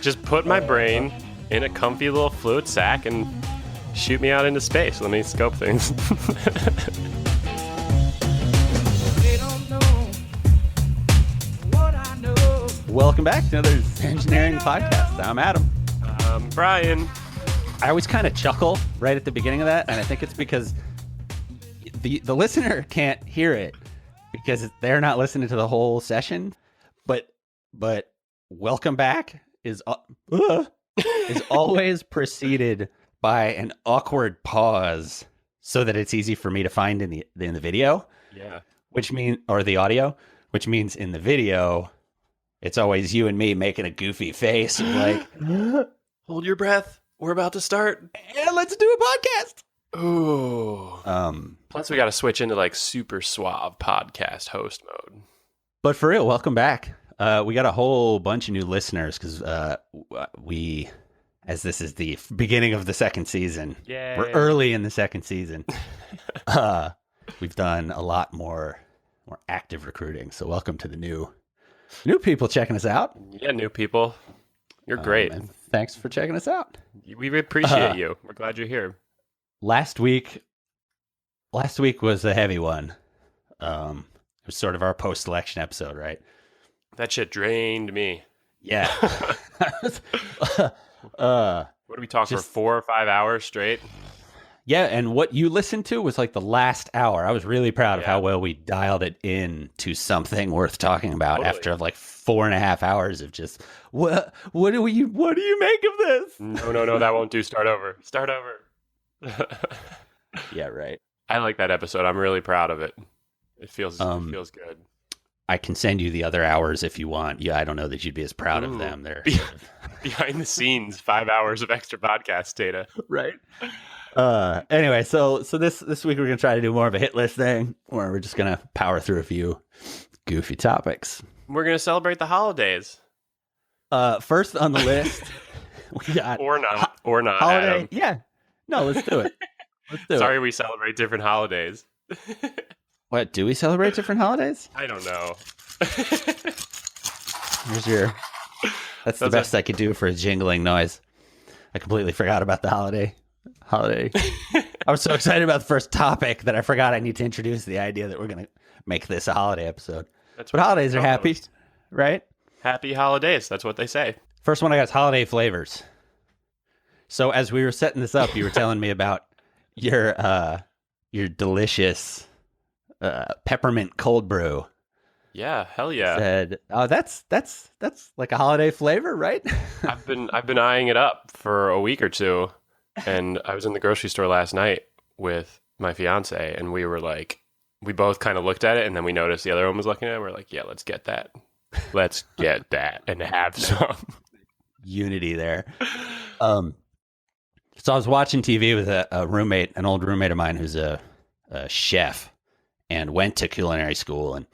Just put my brain in a comfy little fluid sack and shoot me out into space. Let me scope things. Welcome back to another engineering podcast. I'm Adam. Brian. I always kind of chuckle right at the beginning of that, and I think it's because the listener can't hear it because they're not listening to the whole session. But welcome back is always preceded by an awkward pause so that it's easy for me to find in the video. Yeah. Or the audio, which means in the video, it's always you and me making a goofy face of like, hold your breath. We're about to start. And let's do a podcast. Ooh. Plus, we got to switch into like super suave podcast host mode. But for real, welcome back. We got a whole bunch of new listeners because as this is the beginning of the second season, Yay. We're early in the second season. We've done a lot more active recruiting. So welcome to the new people checking us out. Yeah, new people. You're great. And thanks for checking us out. We appreciate you. We're glad you're here. Last week was a heavy one. It was sort of our post-election episode, right? That shit drained me. Yeah. What did we talk for 4 or 5 hours straight? Yeah, and what you listened to was like the last hour. I was really proud of how well we dialed it in to something worth talking about after like 4.5 hours of just what do you make of this? No, that won't do. Start over. Yeah, right. I like that episode. I'm really proud of it. It feels good. I can send you the other hours if you want. Yeah, I don't know that you'd be as proud of them. They're behind the scenes 5 hours of extra podcast data. Right. Anyway, so this week we're gonna try to do more of a hit list thing, where we're just gonna power through a few goofy topics. We're gonna celebrate the holidays. First on the list, we got or not holiday. Adam. Yeah, no, let's do it. Sorry, we celebrate different holidays. What, do we celebrate different holidays? I don't know. That's the best I could do for a jingling noise. I completely forgot about the holiday. I was so excited about the first topic that I forgot I need to introduce the idea that we're going to make this a holiday episode. But holidays are happy, right? Happy holidays. That's what they say. First one I got is holiday flavors. So as we were setting this up, you were telling me about your delicious peppermint cold brew. Yeah, hell yeah. Said, oh, that's like a holiday flavor, right? I've been eyeing it up for a week or two, and I was in the grocery store last night with my fiance, and we both kind of looked at it, and then we noticed the other one was looking at it. We're like, yeah, let's get that. Let's get that and have some. Unity there. So I was watching TV with a roommate, an old roommate of mine who's a chef and went to culinary school, and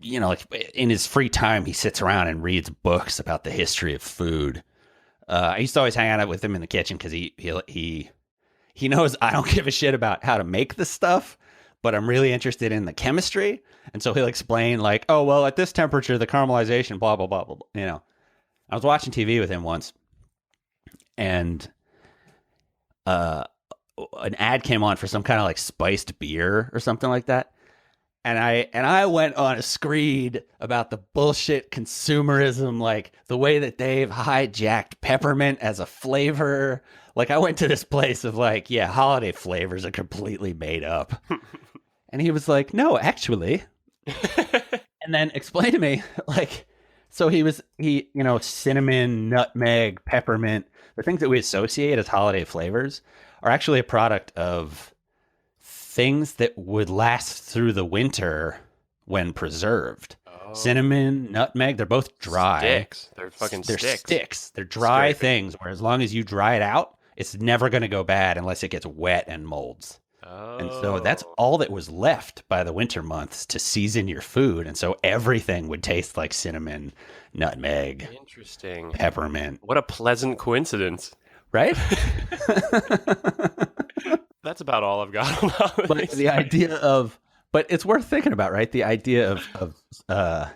like in his free time, he sits around and reads books about the history of food. I used to always hang out with him in the kitchen because he knows I don't give a shit about how to make the stuff, but I'm really interested in the chemistry. And so he'll explain like, oh, well, at this temperature, the caramelization, blah, blah, blah, blah, blah. I was watching TV with him once, and an ad came on for some kind of like spiced beer or something like that. And I went on a screed about the bullshit consumerism, like the way that they've hijacked peppermint as a flavor. Like I went to this place of like, yeah, holiday flavors are completely made up. And he was like, no, actually. And then explained to me, like, so he cinnamon, nutmeg, peppermint, the things that we associate as holiday flavors are actually a product of things that would last through the winter when preserved. Oh. Cinnamon, nutmeg, they're both dry. Sticks. They're fucking sticks. They're dry things where as long as you dry it out, it's never going to go bad unless it gets wet and molds. Oh. And so that's all that was left by the winter months to season your food. And so everything would taste like cinnamon, nutmeg, interesting, peppermint. What a pleasant coincidence. Right? That's about all I've got on holidays. But it's worth thinking about, right? The idea of that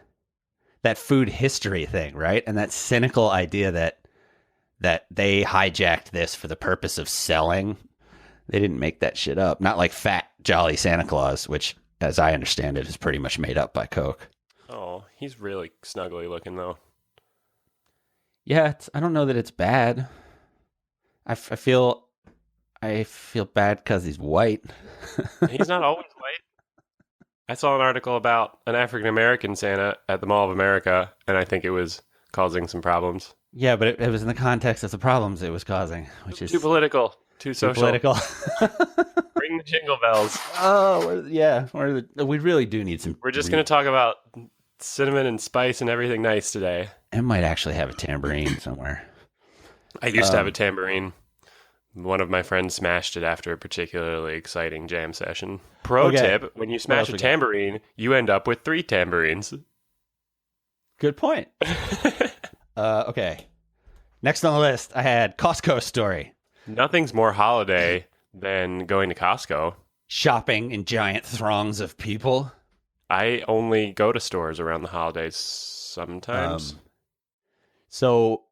that food history thing, right? And that cynical idea that they hijacked this for the purpose of selling. They didn't make that shit up. Not like Fat Jolly Santa Claus, which, as I understand it, is pretty much made up by Coke. Oh, he's really snuggly looking though. Yeah, I don't know that it's bad. I feel bad because he's white. He's not always white. I saw an article about an African American Santa at the Mall of America, and I think it was causing some problems. Yeah, but it was in the context of the problems it was causing, which is Too political, too social. political. Ring the jingle bells. Oh, yeah. We really do need some. We're just going to talk about cinnamon and spice and everything nice today. I might actually have a tambourine somewhere. I used to have a tambourine. One of my friends smashed it after a particularly exciting jam session. Pro tip, when you smash a tambourine, you end up with 3 tambourines. Good point. Okay. Next on the list, I had Costco story. Nothing's more holiday than going to Costco. Shopping in giant throngs of people. I only go to stores around the holidays sometimes. So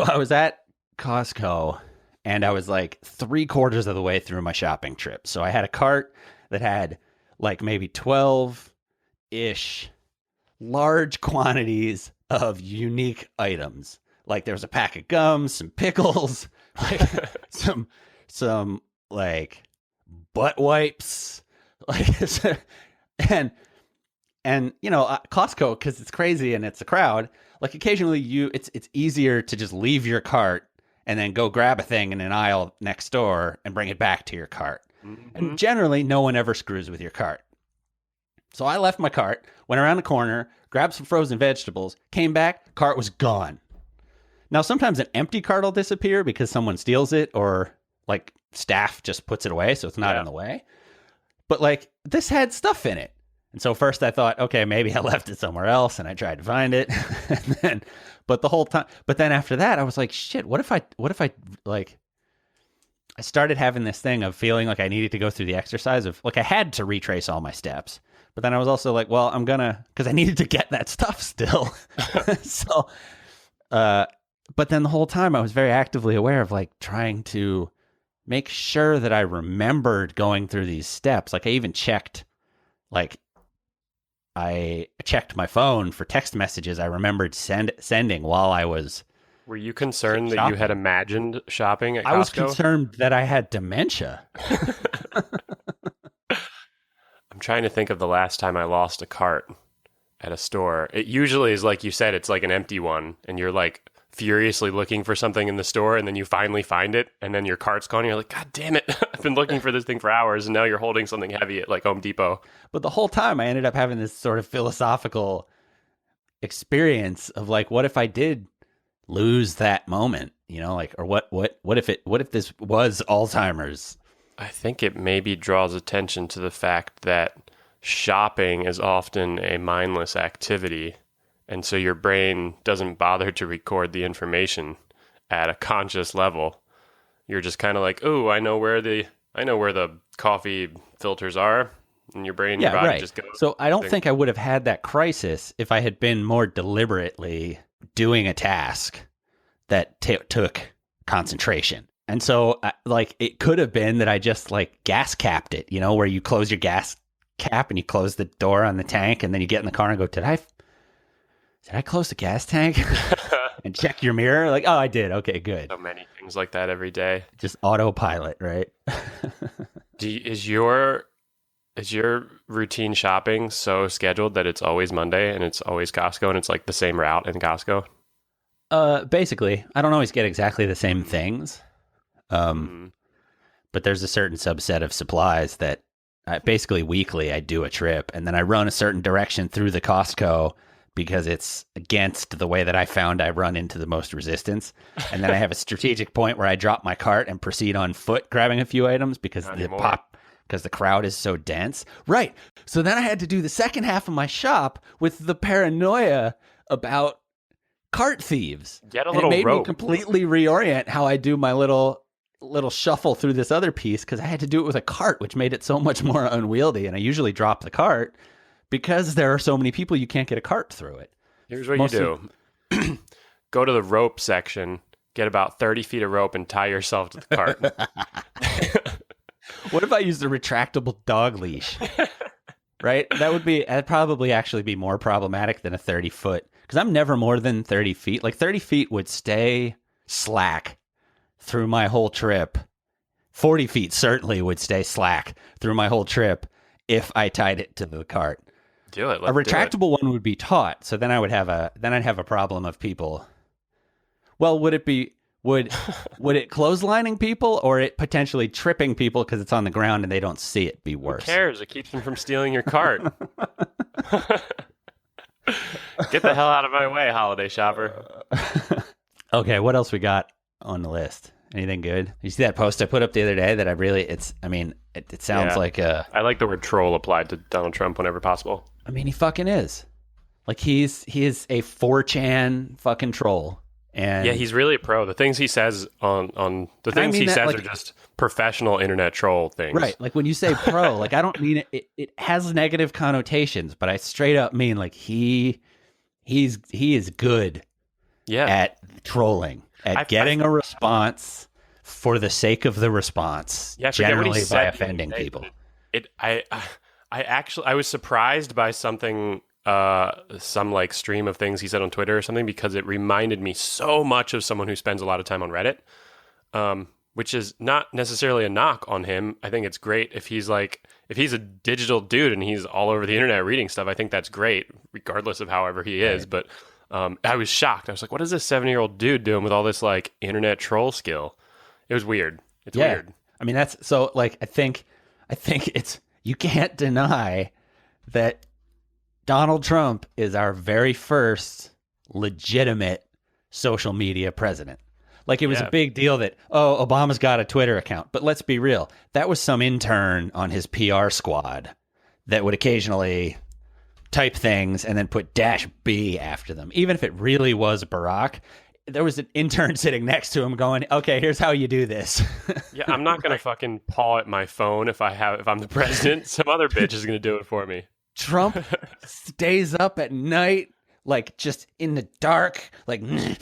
I was at Costco and I was like 3/4 of the way through my shopping trip. So I had a cart that had like maybe 12-ish large quantities of unique items. Like there was a pack of gum, some pickles, like some like butt wipes, like and you know, Costco, because it's crazy and it's a crowd. Like occasionally it's easier to just leave your cart and then go grab a thing in an aisle next door and bring it back to your cart. Mm-hmm. And generally, no one ever screws with your cart. So I left my cart, went around the corner, grabbed some frozen vegetables, came back, cart was gone. Now, sometimes an empty cart will disappear because someone steals it or like staff just puts it away, so it's not in the way. But like this had stuff in it. And so first I thought, okay, maybe I left it somewhere else, and I tried to find it. But then after that, I was like, shit, what if I like, I started having this thing of feeling like I needed to go through the exercise of like, I had to retrace all my steps. But then I was also like, well, because I needed to get that stuff still. So, but then the whole time I was very actively aware of like trying to make sure that I remembered going through these steps. Like I even checked, I checked my phone for text messages I remembered sending while I was. Were you concerned that you had imagined shopping at Costco? I was concerned that I had dementia. I'm trying to think of the last time I lost a cart at a store. It usually is like you said, it's like an empty one, and you're like furiously looking for something in the store, and then you finally find it, and then your cart's gone, and you're like, God damn it, I've been looking for this thing for hours, and now you're holding something heavy at like Home Depot. But the whole time I ended up having this sort of philosophical experience of like, what if I did lose that moment, you know, like, or what if this was Alzheimer's? I think it maybe draws attention to the fact that shopping is often a mindless activity, and so your brain doesn't bother to record the information at a conscious level. You're just kind of like, oh, I know where the coffee filters are, and your brain, your body just goes. So I don't think I would have had that crisis if I had been more deliberately doing a task that took concentration. And so, like, it could have been that I just, like, gas capped it, you know, where you close your gas cap and you close the door on the tank, and then you get in the car and go, did I close the gas tank? And check your mirror? Like, oh, I did. Okay, good. So many things like that every day. Just autopilot, right? Is your routine shopping so scheduled that it's always Monday and it's always Costco and it's, like, the same route in Costco? Basically. I don't always get exactly the same things. But there's a certain subset of supplies that basically weekly I do a trip, and then I run a certain direction through the Costco because it's against the way that I found I run into the most resistance. And then I have a strategic point where I drop my cart and proceed on foot grabbing a few items because the crowd is so dense. Right. So then I had to do the second half of my shop with the paranoia about cart thieves. Get a little rope. It made me completely reorient how I do my little shuffle through this other piece, because I had to do it with a cart, which made it so much more unwieldy. And I usually drop the cart because there are so many people, you can't get a cart through it. Here's what you do. Go to the rope section, get about 30 feet of rope, and tie yourself to the cart. What if I used a retractable dog leash? Right? That'd probably actually be more problematic than a 30-foot. Because I'm never more than 30 feet. Like 30 feet would stay slack through my whole trip. 40 feet certainly would stay slack through my whole trip if I tied it to the cart. Do it. A retractable one would be taut, so then I'd have a problem of people. Well, would it clotheslining people, or it potentially tripping people because it's on the ground and they don't see it? Be worse. Who cares? It keeps them from stealing your cart. Get the hell out of my way, holiday shopper. Okay, what else we got on the list? Anything good? You see that post I put up the other day that it sounds like I like the word troll applied to Donald Trump whenever possible. I mean, he fucking is. Like he is a 4chan fucking troll. And yeah, he's really a pro. The things he says on the things he says are just professional internet troll things. Right. Like when you say pro, like I don't mean it has negative connotations, but I straight up mean like he is good at trolling, at getting a response for the sake of the response, generally by offending people. I was surprised by something, some like stream of things he said on Twitter or something, because it reminded me so much of someone who spends a lot of time on Reddit, which is not necessarily a knock on him. I think it's great if he's a digital dude and he's all over the internet reading stuff. I think that's great, regardless of however he is. But I was shocked. I was like, what is this 70-year-old dude doing with all this like internet troll skill? It was weird. It's weird. I mean, that's so like, I think it's, you can't deny that Donald Trump is our very first legitimate social media president. Like it was a big deal that, Obama's got a Twitter account. But let's be real. That was some intern on his PR squad that would occasionally type things and then put -B after them. Even if it really was Barack, there was an intern sitting next to him going, okay, here's how you do this. Yeah, I'm not going to fucking paw at my phone if I'm the president. Some other bitch is going to do it for me. Trump stays up at night, like just in the dark, like only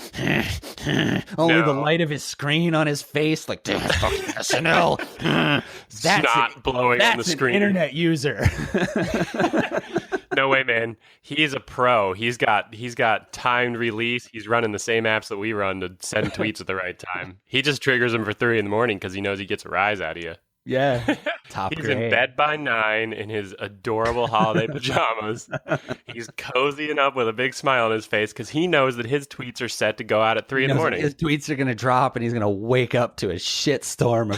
the light of his screen on his face, like fucking SNL. Snot blowing on the screen. An internet user. No way, man. He's a pro. He's got timed release. He's running the same apps that we run to send tweets at the right time. He just triggers them for 3 a.m. because he knows he gets a rise out of you. Yeah. Top He's grade. in bed by 9 in his adorable holiday pajamas. He's cozying up with a big smile on his face because he knows that his tweets are set to go out at 3 a.m. His tweets are going to drop and he's going to wake up to a shitstorm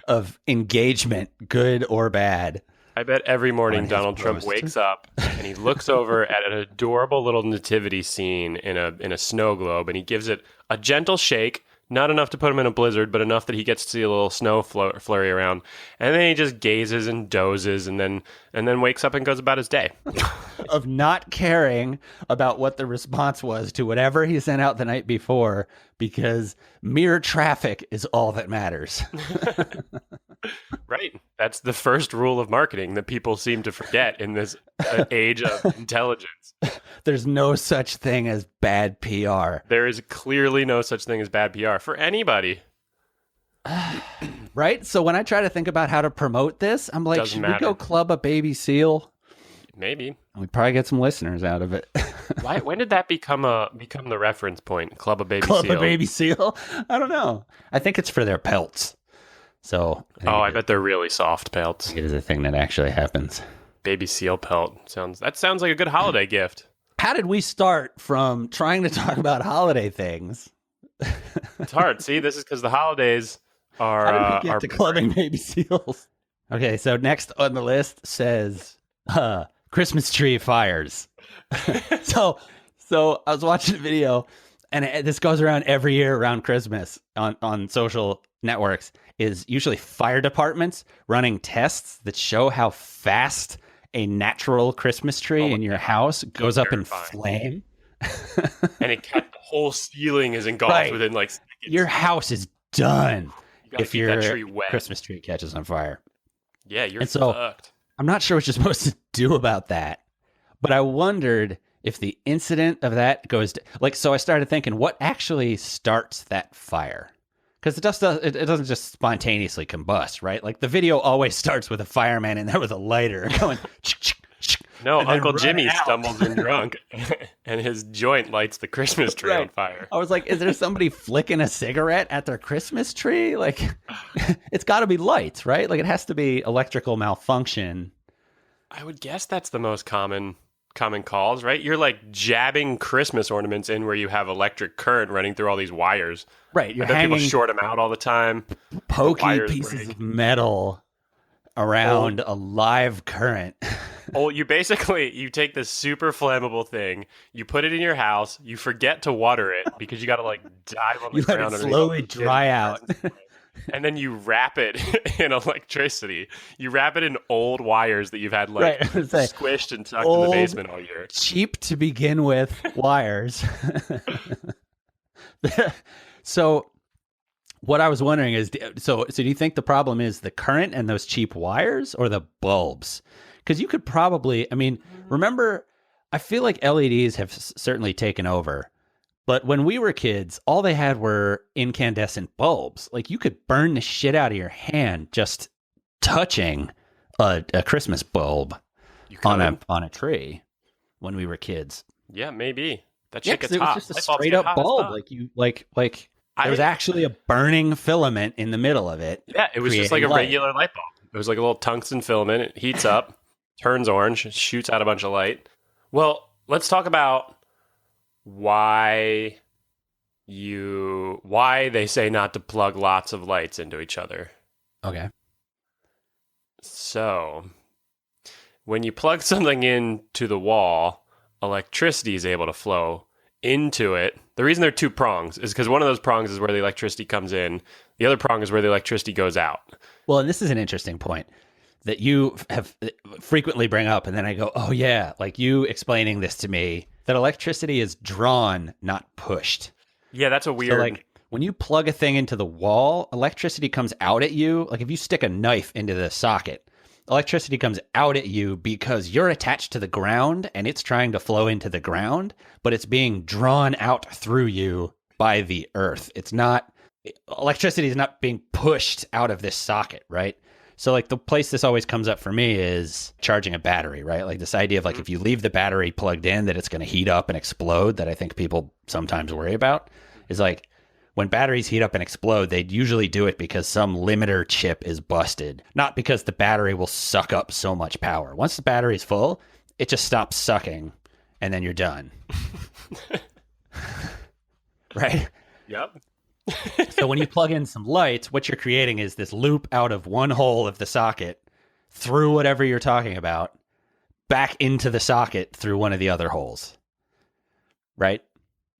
of engagement, good or bad. I bet every morning Donald Trump wakes up and he looks over at an adorable little nativity scene in a snow globe, and he gives it a gentle shake, not enough to put him in a blizzard, but enough that he gets to see a little snow flurry around, and then he just gazes and dozes, and then wakes up and goes about his day. Of not caring about what the response was to whatever he sent out the night before, because mere traffic is all that matters. Right. That's the first rule of marketing that people seem to forget in this age of intelligence. There's no such thing as bad PR. There is clearly no such thing as bad PR for anybody. Right? So when I try to think about how to promote this, I'm like, should we go club a baby seal? Maybe. We probably get some listeners out of it. When did that become the reference point? Club a baby seal. Club a baby seal? I don't know. I think it's for their pelts. So I bet they're really soft pelts. It is a thing that actually happens. Baby seal pelt sounds like a good holiday gift. How did we start from trying to talk about holiday things? It's hard. See, this is because the holidays are. How did we get to clubbing baby seals? Okay, so next on the list says Christmas tree fires. So I was watching a video, and this goes around every year around Christmas on social networks, is usually fire departments running tests that show how fast a natural Christmas tree in your house goes up in flame. And the whole ceiling is engulfed within like seconds. Your house is done if your tree wet. Christmas tree catches on fire. Yeah, you're fucked. I'm not sure what you're supposed to do about that, but I wondered if the incident of that goes to, like, so I started thinking, what actually starts that fire? Because it doesn't just spontaneously combust, right? Like the video always starts with a fireman in there with a lighter going. No, and then Uncle run Jimmy out. stumbles in drunk, and his joint lights the Christmas tree on Right. fire. I was like, is there somebody flicking a cigarette at their Christmas tree? Like, it's got to be lights, right? Like, it has to be electrical malfunction. I would guess that's the most common calls, right? You're like jabbing Christmas ornaments in where you have electric current running through all these wires. Right. You're I bet people hanging short them out all the time. pokey wires pieces break. of metal around a live current. Oh, you take this super flammable thing, you put it in your house, you forget to water it because you got to like dive on the You let ground it underneath slowly all the dry shit. out. And then you wrap it in electricity. You wrap it in old wires that you've had like Right, I was gonna say, squished and tucked in the basement all year. Cheap to begin with wires. So what I was wondering is, so do you think the problem is the current and those cheap wires or the bulbs? Because you could probably, I mean, remember, I feel like LEDs have certainly taken over. But when we were kids, all they had were incandescent bulbs. Like you could burn the shit out of your hand just touching a Christmas bulb on a tree when we were kids. Yeah, maybe. That Yeah, shit 'cause gets it was hot. just a Light bulbs straight get up hot as bulb. fuck. Like there was actually a burning filament in the middle of it. Yeah, it was just like a creating light. regular light bulb. It was like a little tungsten filament. It heats up, turns orange, shoots out a bunch of light. Well, let's talk about why they say not to plug lots of lights into each other. Okay. So, when you plug something into the wall, electricity is able to flow into it. The reason there are two prongs is because one of those prongs is where the electricity comes in. The other prong is where the electricity goes out. Well, and this is an interesting point that you have frequently bring up, and then I go, oh yeah, like you explaining this to me, that electricity is drawn, not pushed. Yeah, that's a weird... So like when you plug a thing into the wall, electricity comes out at you. Like if you stick a knife into the socket, electricity comes out at you because you're attached to the ground and it's trying to flow into the ground, but it's being drawn out through you by the earth. Electricity is not being pushed out of this socket, right? So like the place this always comes up for me is charging a battery, right? Like this idea of like if you leave the battery plugged in that it's going to heat up and explode, that I think people sometimes worry about, is like when batteries heat up and explode, they usually do it because some limiter chip is busted, not because the battery will suck up so much power. Once the battery's full, it just stops sucking and then you're done. Right? Yep. So when you plug in some lights, what you're creating is this loop out of one hole of the socket through whatever you're talking about, back into the socket through one of the other holes. Right?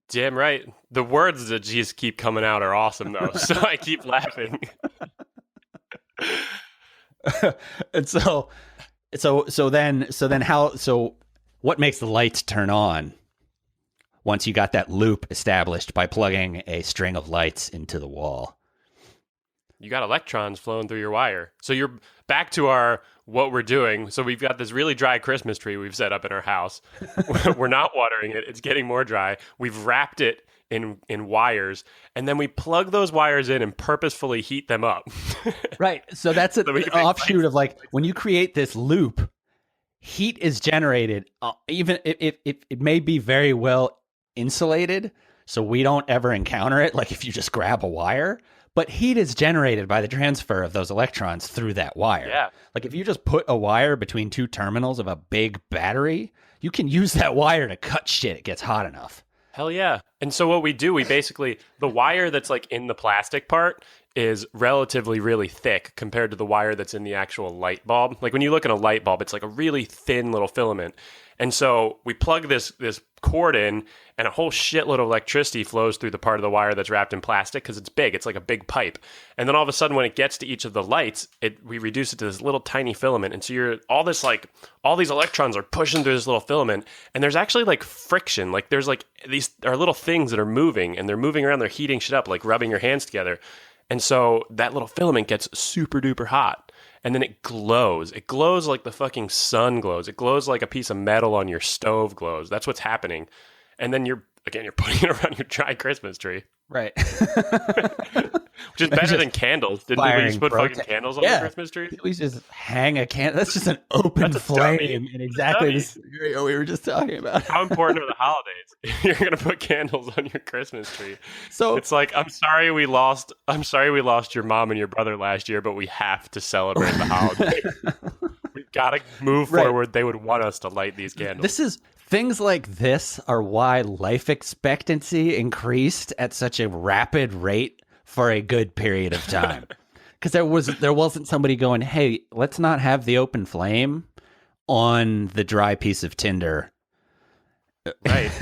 Damn right. The words that just keep coming out are awesome, though. So I keep laughing. And so what makes the lights turn on once you got that loop established by plugging a string of lights into the wall? You got electrons flowing through your wire. So you're back to what we're doing. So we've got this really dry Christmas tree we've set up in our house. We're not watering it. It's getting more dry. We've wrapped it in wires, and then we plug those wires in and purposefully heat them up. Right. So that's an offshoot of like when you create this loop, heat is generated. Even it may be very well insulated, so we don't ever encounter it. Like if you just grab a wire, but heat is generated by the transfer of those electrons through that wire. Yeah. Like if you just put a wire between two terminals of a big battery, you can use that wire to cut shit. It gets hot enough. Hell yeah. And so what we do, the wire that's like in the plastic part is relatively really thick compared to the wire that's in the actual light bulb. Like when you look at a light bulb, it's like a really thin little filament. And so we plug this cord in, and a whole shitload of electricity flows through the part of the wire that's wrapped in plastic because it's big. It's like a big pipe. And then all of a sudden, when it gets to each of the lights, we reduce it to this little tiny filament. And so all these electrons are pushing through this little filament, and there's actually like friction. Like there's like these are little things that are moving, and they're moving around. They're heating shit up, like rubbing your hands together. And so that little filament gets super duper hot. and then it glows. It glows like the fucking sun glows. It glows like a piece of metal on your stove glows. That's what's happening. And then you're putting it around your dry Christmas tree. Right. Which is better than candles. Didn't we just put fucking candles on the Christmas tree? We just hang a candle. That's just an open flame in exactly the scenario we were just talking about. How important are the holidays? You're gonna put candles on your Christmas tree. So it's like, I'm sorry we lost your mom and your brother last year, but we have to celebrate the holiday. We've got to move forward. They would want us to light these candles. Things like this are why life expectancy increased at such a rapid rate for a good period of time. Because there wasn't somebody going, hey, let's not have the open flame on the dry piece of tinder. Right.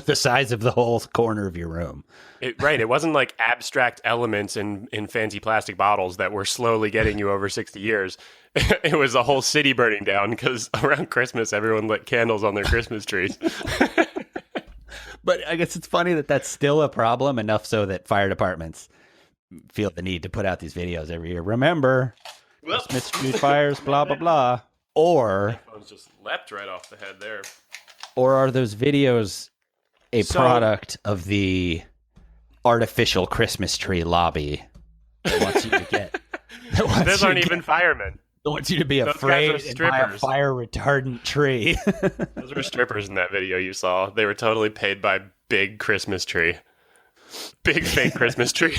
The size of the whole corner of your room. It wasn't like abstract elements in fancy plastic bottles that were slowly getting you over 60 years. It was a whole city burning down because around Christmas, everyone lit candles on their Christmas trees. But I guess it's funny that that's still a problem, enough so that fire departments feel the need to put out these videos every year. Remember, Christmas tree fires, blah, blah, blah. Or... Phones just leapt right off the head there. Or are those videos a product of the artificial Christmas tree lobby that wants you to get... Those aren't even firemen. That wants you to be afraid and buy a fire retardant tree. Those were strippers in that video you saw. They were totally paid by big Christmas tree. Big fake Christmas tree.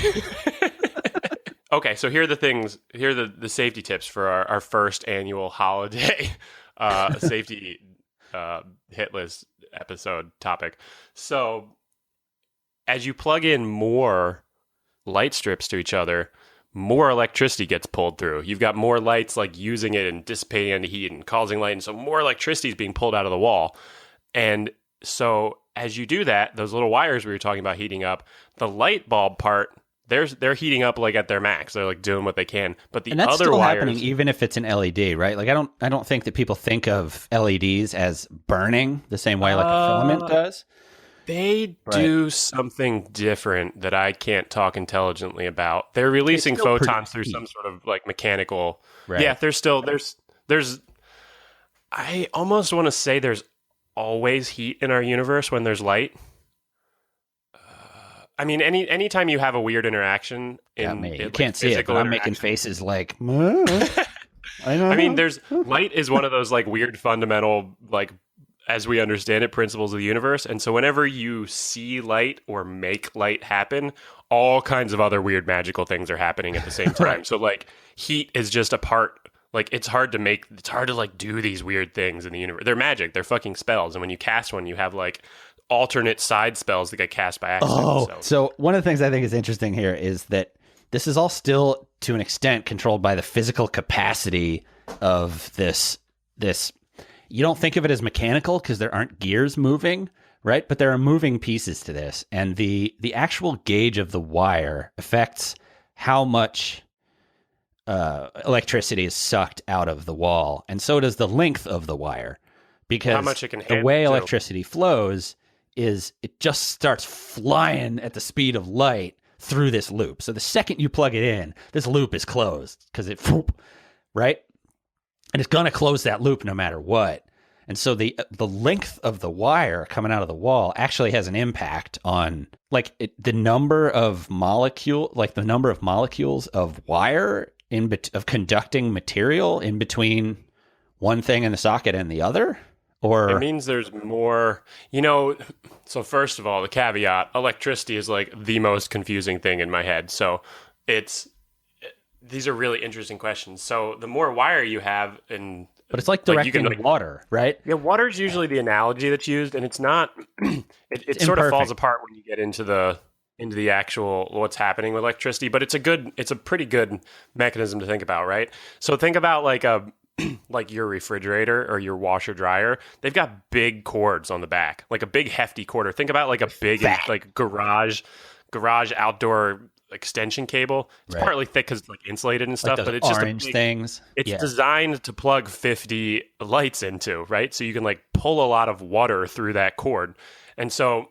Okay, so here are the things. Here are the safety tips for our first annual holiday safety hit list episode topic. So as you plug in more light strips to each other, more electricity gets pulled through. You've got more lights like using it and dissipating any heat and causing light, and so more electricity is being pulled out of the wall. And so as you do that, those little wires we were talking about heating up, the light bulb part, they're heating up like at their max. They're like doing what they can. But the that's other still wires, happening even if it's an LED, right? Like I don't think that people think of LEDs as burning the same way like a filament does. They do something different that I can't talk intelligently about. They're releasing photons through some sort of like mechanical. Right. Yeah, there's I almost want to say there's always heat in our universe when there's light. I mean, anytime you have a weird interaction, you can't see it, but I'm making faces like. I mean, there's light is one of those like weird fundamental like, as we understand it, principles of the universe. And so whenever you see light or make light happen, all kinds of other weird magical things are happening at the same time. Right. So like heat is just a part, like it's hard to like do these weird things in the universe. They're magic. They're fucking spells. And when you cast one, you have like alternate side spells that get cast by accident. So one of the things I think is interesting here is that this is all still to an extent controlled by the physical capacity of this. You don't think of it as mechanical because there aren't gears moving, right? But there are moving pieces to this. And the actual gauge of the wire affects how much electricity is sucked out of the wall. And so does the length of the wire. Because how much it can the way electricity flows is it just starts flying at the speed of light through this loop. So the second you plug it in, this loop is closed because right? And it's going to close that loop no matter what. And so the length of the wire coming out of the wall actually has an impact on like the number of molecules of wire of conducting material in between one thing in the socket and the other. Or it means there's more, so first of all, the caveat, electricity is like the most confusing thing in my head. So these are really interesting questions. So the more wire you have but it's like directing water, right? Yeah, water is usually the analogy that's used, and it's not, it sort of falls apart when you get into the actual what's happening with electricity, but it's a pretty good mechanism to think about, right? So think about like your refrigerator or your washer dryer. They've got big cords on the back, like a big hefty cord. Or think about like a big like garage outdoor extension cable. It's partly thick because it's like insulated and stuff, like but it's just orange things. It's designed to plug 50 lights into, right? So you can like pull a lot of water through that cord. And so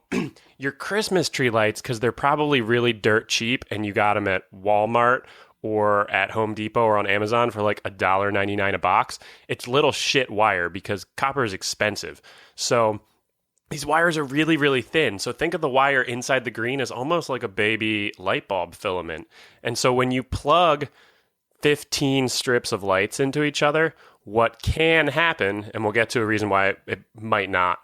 your Christmas tree lights, because they're probably really dirt cheap and you got them at Walmart or at Home Depot or on Amazon for like $1.99 a box. It's little shit wire because copper is expensive. So these wires are really, really thin. So think of the wire inside the green as almost like a baby light bulb filament. And so when you plug 15 strips of lights into each other, what can happen, and we'll get to a reason why it might not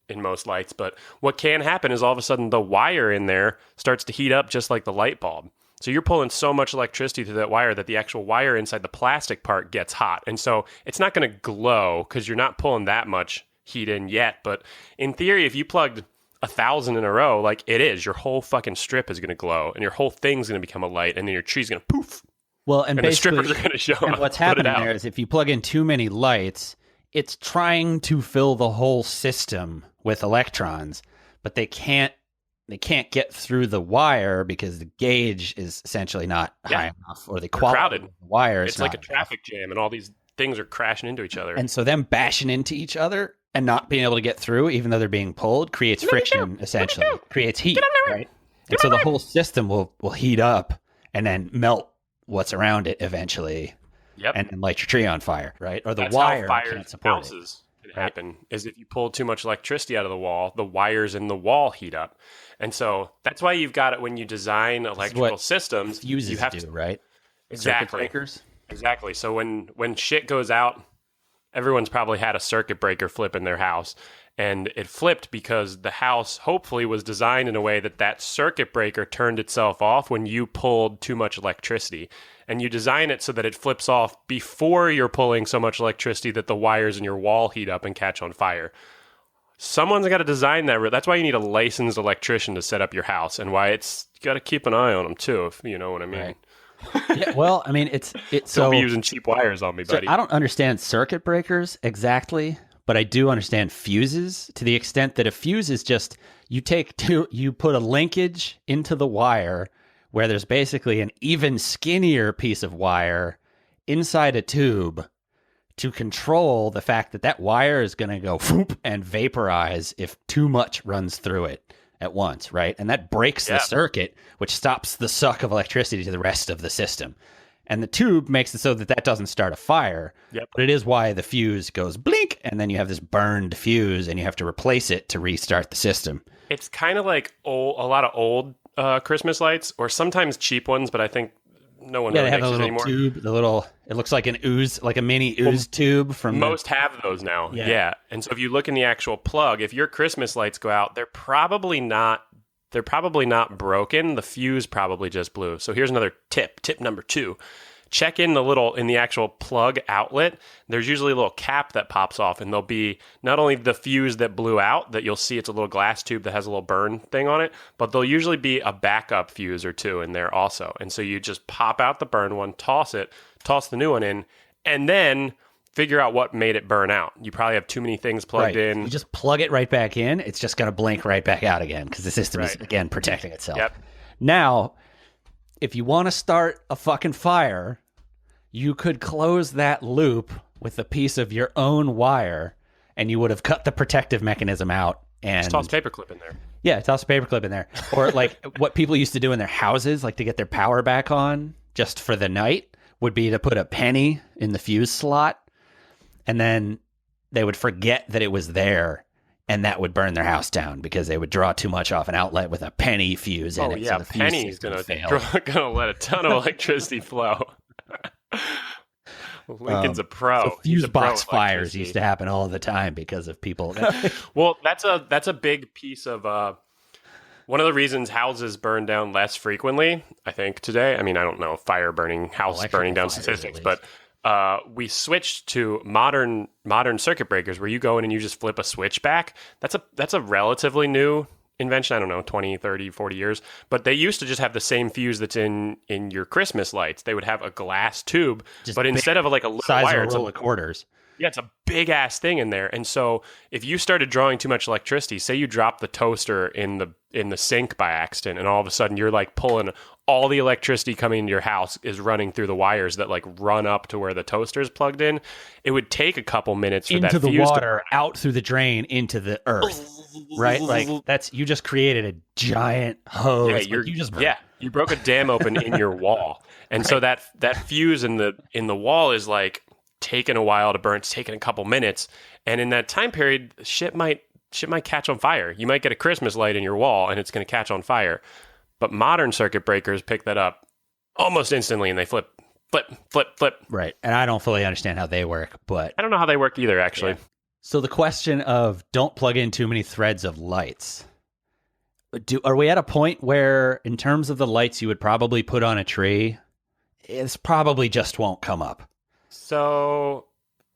in most lights, but what can happen is all of a sudden the wire in there starts to heat up just like the light bulb. So you're pulling so much electricity through that wire that the actual wire inside the plastic part gets hot. And so it's not going to glow because you're not pulling that much heat in yet. But in theory, if you plugged 1,000 in a row, like it is, your whole fucking strip is going to glow and your whole thing's going to become a light and then your tree's going to poof. Well, and the basically, strippers are going to show and up. what's happening there is if you plug in too many lights, it's trying to fill the whole system with electrons, but they can't get through the wire because the gauge is essentially not high enough, or the quality of the wire is It's like a traffic jam, and all these things are crashing into each other. And so them bashing into each other and not being able to get through, even though they're being pulled, creates friction, essentially. Creates heat, right? And so the whole system will heat up and then melt what's around it eventually. Yep. And light your tree on fire, right? Or That's wire how can't support houses can happen. Is if you pull too much electricity out of the wall, the wires in the wall heat up. And so that's why you've got it when you design electrical systems. Fuses you have do, to, right? Exactly. Circuit breakers. Exactly. So when shit goes out, everyone's probably had a circuit breaker flip in their house. And it flipped because the house hopefully was designed in a way that that circuit breaker turned itself off when you pulled too much electricity. And you design it so that it flips off before you're pulling so much electricity that the wires in your wall heat up and catch on fire. Someone's got to design that. That's why you need a licensed electrician to set up your house, and why you got to keep an eye on them too, if you know what I mean. Right. Yeah, well, I mean, it's Don't so be using cheap wires on me, buddy. I don't understand circuit breakers exactly, but I do understand fuses to the extent that a fuse is just you put a linkage into the wire where there's basically an even skinnier piece of wire inside a tube to control the fact that that wire is going to go whoop and vaporize if too much runs through it at once, right? And that breaks the circuit, which stops the suck of electricity to the rest of the system. And the tube makes it so that that doesn't start a fire. Yep. But it is why the fuse goes blink, and then you have this burned fuse, and you have to replace it to restart the system. It's kind of like a lot of old Christmas lights, or sometimes cheap ones, but I think no one really they have makes a it little anymore. tube, it looks like an ooze, like a mini ooze tube from Most have those now. Yeah. And so if you look in the actual plug, if your Christmas lights go out, they're probably not broken. The fuse probably just blew. So here's another tip. Tip number 2. Check in the actual plug outlet. There's usually a little cap that pops off, and there'll be not only the fuse that blew out, that you'll see it's a little glass tube that has a little burn thing on it, but there'll usually be a backup fuse or two in there also. And so you just pop out the burn one, toss the new one in, and then figure out what made it burn out. You probably have too many things plugged in. You just plug it right back in. It's just going to blink right back out again because the system is, again, protecting itself. Yep. Now, if you want to start a fucking fire, you could close that loop with a piece of your own wire, and you would have cut the protective mechanism out. And just toss a paperclip in there. Yeah, toss a paperclip in there. Or like what people used to do in their houses, like to get their power back on just for the night, would be to put a penny in the fuse slot, and then they would forget that it was there, and that would burn their house down because they would draw too much off an outlet with a penny fuse in it. Yeah, so the penny's gonna let a ton of electricity flow. Lincoln's a pro. So fuse box fires used to happen all the time because of people. Well, that's a big piece of one of the reasons houses burn down less frequently, I think, today. I mean, I don't know house burning down statistics, but we switched to modern circuit breakers where you go in and you just flip a switch back. That's a relatively new invention. I don't know, 20, 30, 40 years. But they used to just have the same fuse that's in your Christmas lights. They would have a glass tube, but instead of like a little wire, it's a roll of quarters. Yeah, it's a big ass thing in there. And so if you started drawing too much electricity, say you dropped the toaster in the sink by accident, and all of a sudden you're like pulling all the electricity coming into your house is running through the wires that like run up to where the toaster is plugged in. It would take a couple minutes for into that the fuse water out through the drain into the earth. Right? Like you just created a giant hose. Yeah, You broke a dam open in your wall, and Right. so that fuse in the wall is like taking a while to burn. It's taking a couple minutes, and in that time period, shit might catch on fire. You might get a Christmas light in your wall, and it's going to catch on fire. But modern circuit breakers pick that up almost instantly, and they flip, flip, flip, flip. Right. And I don't fully understand how they work, but I don't know how they work either, actually. yeah. So the question of don't plug in too many threads of lights. Are we at a point where, in terms of the lights you would probably put on a tree, it's probably just won't come up? So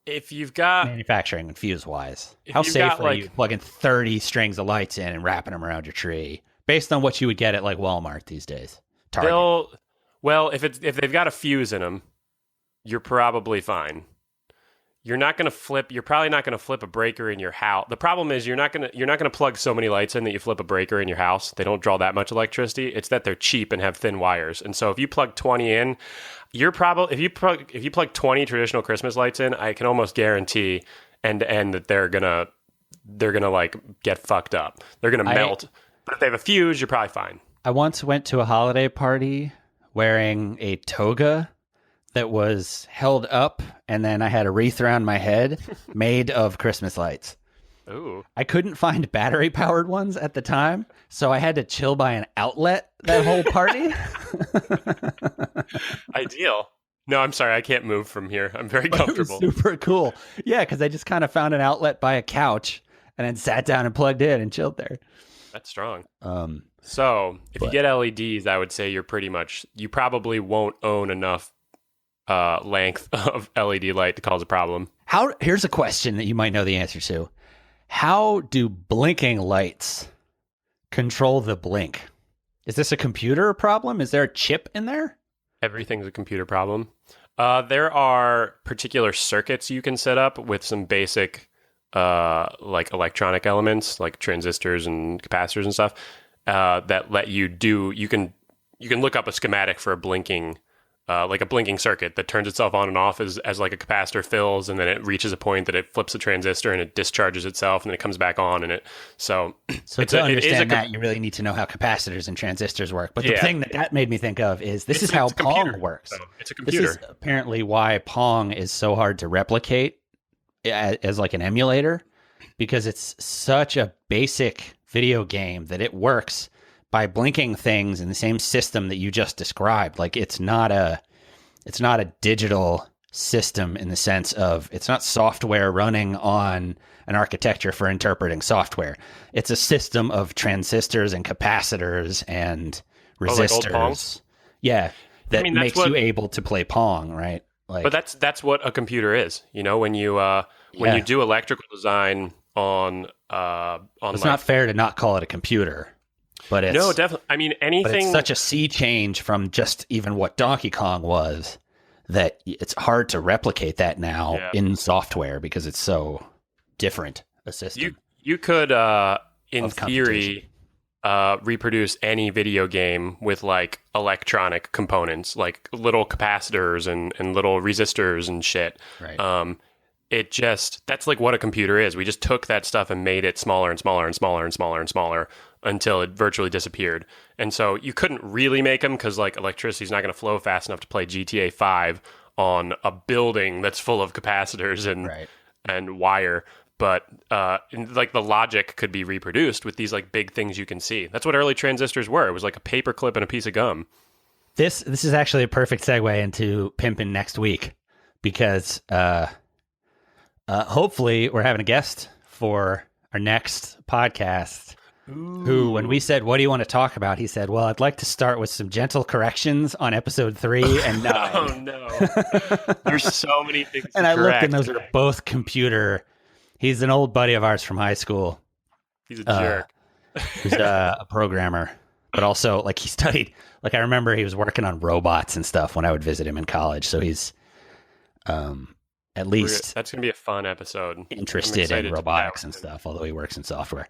if you've got Manufacturing and fuse wise, If how you've safe got, are like- you plugging 30 strings of lights in and wrapping them around your tree based on what you would get at like Walmart these days? Target. if they've got a fuse in them, you're probably fine. You're probably not going to flip a breaker in your house. The problem is you're not going to plug so many lights in that you flip a breaker in your house. They don't draw that much electricity. It's that they're cheap and have thin wires. And so if you plug 20 in, if you plug 20 traditional Christmas lights in, I can almost guarantee end to end that they're going to like get fucked up. They're going to melt. But if they have a fuse, you're probably fine. I once went to a holiday party wearing a toga that was held up, and then I had a wreath around my head made of Christmas lights. Ooh. I couldn't find battery-powered ones at the time, so I had to chill by an outlet that whole party. Ideal. No, I'm sorry. I can't move from here. I'm very But it was comfortable. super cool. Yeah, because I just kind of found an outlet by a couch and then sat down and plugged in and chilled there. That's strong. Um, So if you get LEDs, I would say you probably won't own enough length of LED light to cause a problem. Here's a question that you might know the answer to. How do blinking lights control the blink? Is this a computer problem? Is there a chip in there? Everything's a computer problem. There are particular circuits you can set up with some basic like electronic elements like transistors and capacitors and stuff that let you do. You can look up a schematic for a blinking circuit that turns itself on and off as like a capacitor fills, and then it reaches a point that it flips a transistor and it discharges itself, and then it comes back on, and So to understand that, you really need to know how capacitors and transistors work. But the thing that made me think of is this is how Pong works. So it's a computer. This is apparently why Pong is so hard to replicate as like an emulator, because it's such a basic video game that it works by blinking things in the same system that you just described. Like it's not a digital system in the sense of it's not software running on an architecture for interpreting software. It's a system of transistors and capacitors and resistors. Like old Pong? Yeah, that makes you able to play Pong, right? Like, but that's what a computer is. You know, when you do electrical design on it's not fair to not call it a computer. But it's, no, definitely. I mean, anything. But it's such a sea change from just even what Donkey Kong was that it's hard to replicate that now in software because it's so different a system. You could, in theory, reproduce any video game with like electronic components, like little capacitors and little resistors and shit. Right. That's like what a computer is. We just took that stuff and made it smaller and smaller and smaller and smaller and smaller until it virtually disappeared. And so you couldn't really make them because like electricity is not going to flow fast enough to play GTA 5 on a building that's full of capacitors and wire. But like the logic could be reproduced with these like big things you can see. That's what early transistors were. It was like a paper clip and a piece of gum. This is actually a perfect segue into Pimpin' next week because hopefully we're having a guest for our next podcast. Ooh. Who, when we said, what do you want to talk about? He said, well, I'd like to start with some gentle corrections on episode 3 and 9. Oh, no. There's so many things and to I looked, correct. and those are both computer. He's an old buddy of ours from high school. He's a jerk. Who's a programmer, but also, like, he studied, like, I remember he was working on robots and stuff when I would visit him in college. So he's at least that's going to be a fun episode. Interested in robotics and stuff, although he works in software.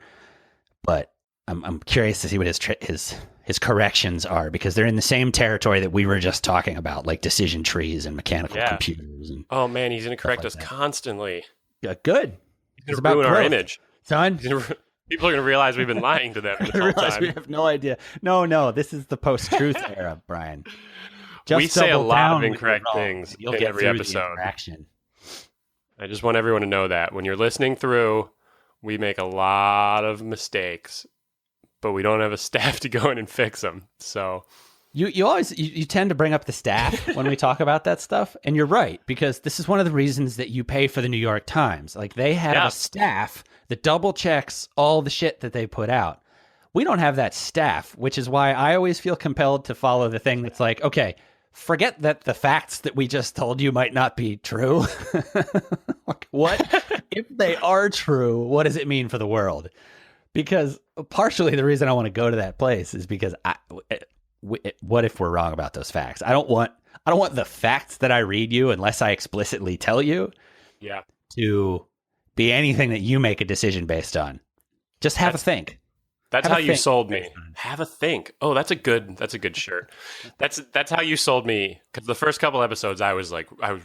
But I'm curious to see what his corrections are, because they're in the same territory that we were just talking about, like decision trees and mechanical computers. And oh man, he's going to correct like us that. Constantly. Yeah, good. He's going to ruin our image, son. People are going to realize we've been lying to them this I whole realize time. we have no idea. No, this is the post-truth era, Brian. We say a double lot down of when you're incorrect wrong, things and you'll in get every through the episode. interaction. I just want everyone to know that when you're listening through, we make a lot of mistakes, but we don't have a staff to go in and fix them. So You always you tend to bring up the staff when we talk about that stuff, and you're right, because this is one of the reasons that you pay for the New York Times. Like, they have a staff that double checks all the shit that they put out. We don't have that staff, which is why I always feel compelled to follow the thing that's like, okay, forget that the facts that we just told you might not be true. Like, what if they are true? What does it mean for the world? Because partially the reason I want to go to that place is because what if we're wrong about those facts? I don't want the facts that I read you, unless I explicitly tell you, to be anything that you make a decision based on. Just have a think. That's how you sold me. Have a think. Oh, that's a good shirt. That's how you sold me. Because the first couple episodes, I was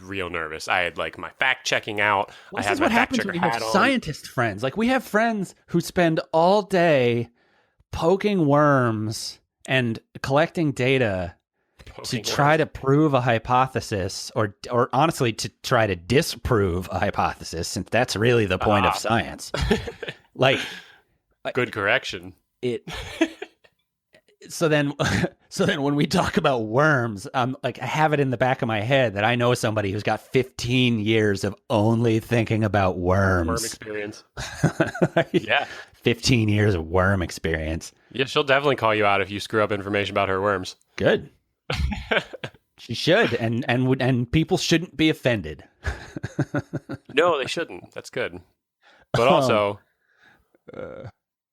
real nervous. I had like my fact checking out. Well, I had my fact checker hat on. This is what happens when you have scientist friends. Like, we have friends who spend all day poking worms and collecting data to try to prove a hypothesis, or honestly to try to disprove a hypothesis, since that's really the point of science. Like, good correction. So then when we talk about worms, like, I have it in the back of my head that I know somebody who's got 15 years of only thinking about worms. Worm experience. 15 years of worm experience. Yeah, she'll definitely call you out if you screw up information about her worms. Good. She should, and people shouldn't be offended. No, they shouldn't. That's good. But also,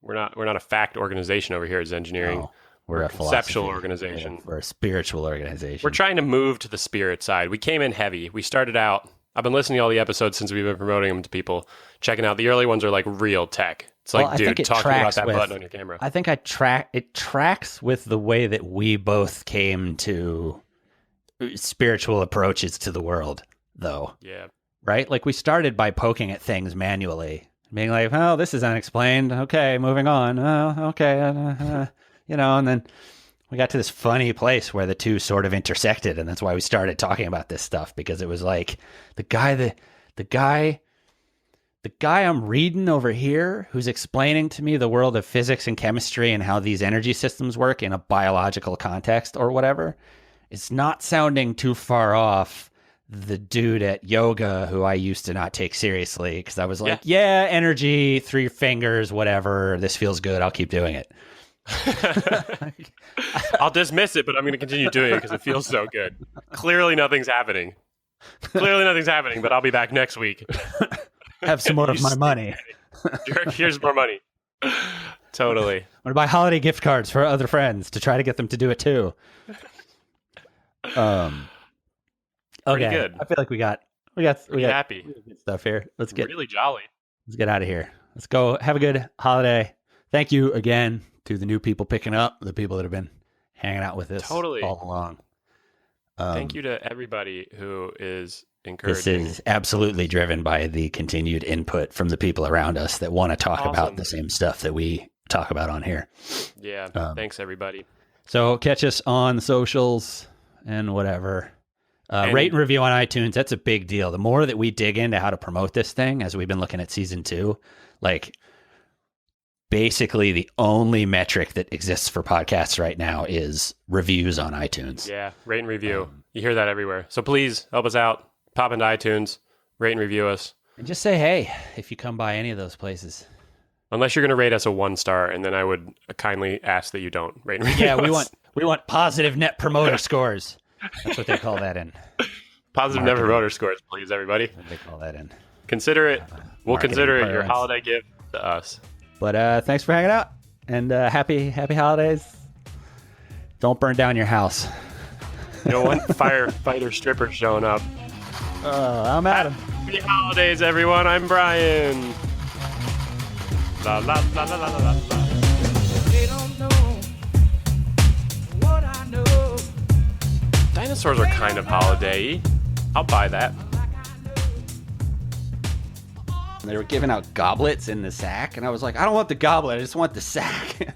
we're not a fact organization over here as engineering. No, we're a conceptual organization. We're a spiritual organization. We're trying to move to the spirit side. We came in heavy. We started out. I've been listening to all the episodes since we've been promoting them to people, checking out. The early ones are like real tech. It's like, dude, talking about that button on your camera. I think it tracks with the way that we both came to spiritual approaches to the world, though. Yeah. Right? Like, we started by poking at things manually, being like, oh, this is unexplained. Okay, moving on. Oh, okay. And then we got to this funny place where the two sort of intersected, and that's why we started talking about this stuff, because it was like the guy I'm reading over here who's explaining to me the world of physics and chemistry and how these energy systems work in a biological context or whatever, it's not sounding too far off the dude at yoga who I used to not take seriously, because I was like, yeah, energy, 3 fingers, whatever, this feels good, I'll keep doing it. I'll dismiss it, but I'm going to continue doing it because it feels so good. Clearly nothing's happening, but I'll be back next week. Have some more of my money. Here's more money. Totally. I'm going to buy holiday gift cards for other friends to try to get them to do it too. Okay. Good. I feel like we got happy good stuff here. Let's get really jolly. Let's get out of here. Let's go. Have a good holiday. Thank you again to the new people picking up, the people that have been hanging out with us all along. Thank you to everybody who is encouraging. This is absolutely driven by the continued input from the people around us that want to talk about the same stuff that we talk about on here. Yeah. Thanks, everybody. So catch us on the socials and whatever. Rate and review on iTunes. That's a big deal. The more that we dig into how to promote this thing, as we've been looking at season 2, like, basically the only metric that exists for podcasts right now is reviews on iTunes. Yeah, rate and review. You hear that everywhere. So please help us out. Pop into iTunes, rate and review us. And just say hey if you come by any of those places. Unless you're going to rate us a 1-star, and then I would kindly ask that you don't rate and review us. Yeah, we want positive net promoter scores. That's what they call that in. Positive net promoter scores, please, everybody. That's what they call that in. Consider it. We'll consider it your holiday gift to us. But thanks for hanging out, and happy holidays. Don't burn down your house. One firefighter stripper showing up. I'm Adam. Happy holidays, everyone. I'm Brian. La la la la la la la. They don't know what I know. Dinosaurs are kind of holiday-y. I'll buy that. They were giving out goblets in the sack, and I was like, I don't want the goblet, I just want the sack.